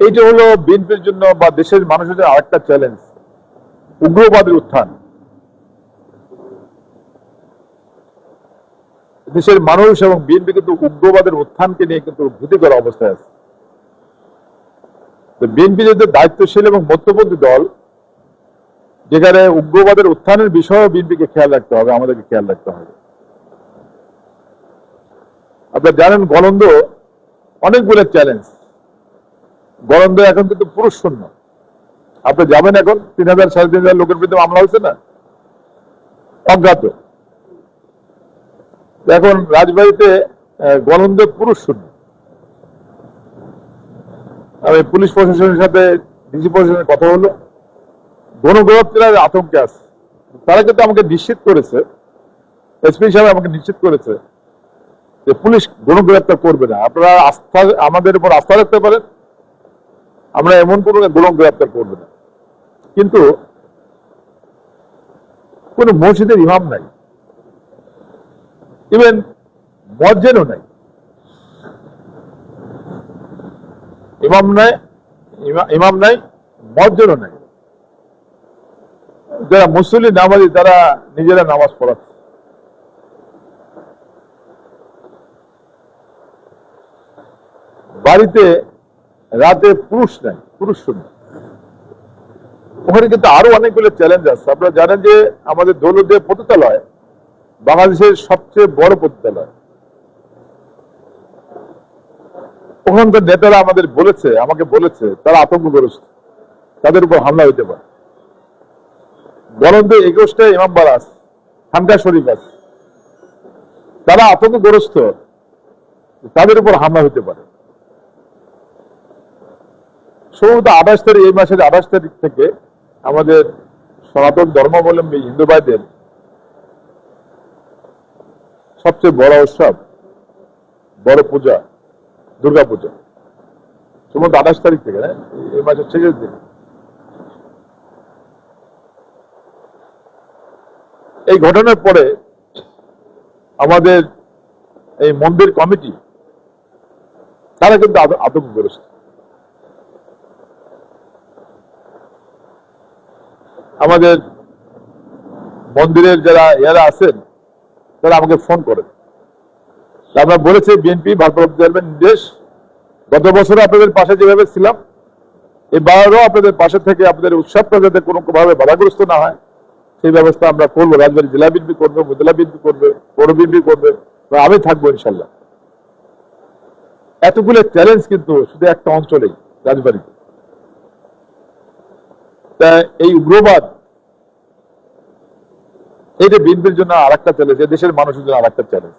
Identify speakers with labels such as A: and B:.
A: এইটা হলো বিএনপির জন্য বা দেশের মানুষের জন্য আরেকটা চ্যালেঞ্জ, উগ্রবাদের উত্থান। দেশের মানুষ এবং বিএনপি কিন্তু উগ্রবাদের উত্থানকে নিয়ে কিন্তু ভীতিকর অবস্থায় আছে। বিএনপি যদি দায়িত্বশীল এবং মধ্যপন্থী দল, যেখানে উগ্রবাদের উত্থানের বিষয়েও বিএনপিকে খেয়াল রাখতে হবে, আমাদেরকে খেয়াল রাখতে হবে। আপনারা জানেন গলন্দ অনেকগুলো চ্যালেঞ্জ। গলন্দ এখন কিন্তু পুরুষ শূন্য। আপনি যাবেন এখন 3000 3,500 লোকের বিরুদ্ধে মামলা হয়েছে না, অজ্ঞাত। এখন রাজবাড়িতে গলন্দ পুরুষ শূন্য। আমি পুলিশ প্রশাসনের সাথে ডিসি প্রশাসনের কথা হলো, গণগ্রহণের আতঙ্কে আছে। তারা কিন্তু আমাকে নিশ্চিত করেছে, এসপি সাহেব আমাকে নিশ্চিত করেছে যে পুলিশ গণগ্রেপ্তার করবে না। আপনারা আমাদের উপর আস্থা রাখতে পারেন, আমরা এমন কোন গণগ্রেপ্তার করবে না। কিন্তু কোন মসজিদের ইমাম নাই, ইভেন মসজিদও নাই, ইমাম নাই, মসজিদও নাই। যারা মুসল্লি নামাজি তারা নিজেরা নামাজ পড়াচ্ছে। বাড়িতে রাতে পুরুষ নাই, পুরুষ শূন্য। ওখানে কিন্তু আরো অনেকগুলো চ্যালেঞ্জ আছে। আপনারা জানেন যে আমাদের দৌলতদিয়া পতিতালয় বাংলাদেশের সবচেয়ে বড় পতিতালয়। ওখানকার নেতারা আমাকে বলেছে তারা আতঙ্কগ্রস্ত, তাদের উপর হামলা হইতে পারে। গলন্দে 21টা ইমামবাড়া আছে, খানকা শরীফ আছে, তারা আতঙ্কগ্রস্ত, তাদের উপর হামলা হইতে পারে। সম্ভবত 28 তারিখ, এই মাসের 28 তারিখ থেকে আমাদের সনাতন ধর্মাবলম্বী হিন্দু ভাইদের সবচেয়ে বড় উৎসব, বড় পূজা, দুর্গা পূজা। সম্ভবত 28 তারিখ থেকে, এই মাসের শেষের দিন। এই ঘটনার পরে আমাদের এই মন্দির কমিটি তারা কিন্তু আতঙ্কগ্রস্ত। আমাদের মন্দিরের যারা আছেন তারা আমাকে ফোন করেন। আমরা বলেছি বিএনপি ভারপ্রাপ্ত চেয়ারম্যান নির্দেশ, গত বছর আপনাদের পাশে যেভাবে ছিলাম, এবারও আপনাদের পাশে থেকে আপনাদের উৎসবটা যাতে কোনো ভাবে বাধাগ্রস্ত না হয় সেই ব্যবস্থা আমরা করবো। রাজবাড়ী জেলা বিএনপি করবে, উপজেলা বিএনপি করবে, পৌর বিএনপি করবে, আমি থাকবো ইনশাল্লাহ। এতগুলো চ্যালেঞ্জ কিন্তু শুধু একটা অঞ্চলেই, রাজবাড়ীতে। এই উগ্রবাদ, এটা বিএনপির জন্য আরেকটা চ্যালেঞ্জ, দেশের মানুষের জন্য আরেকটা চ্যালেঞ্জ।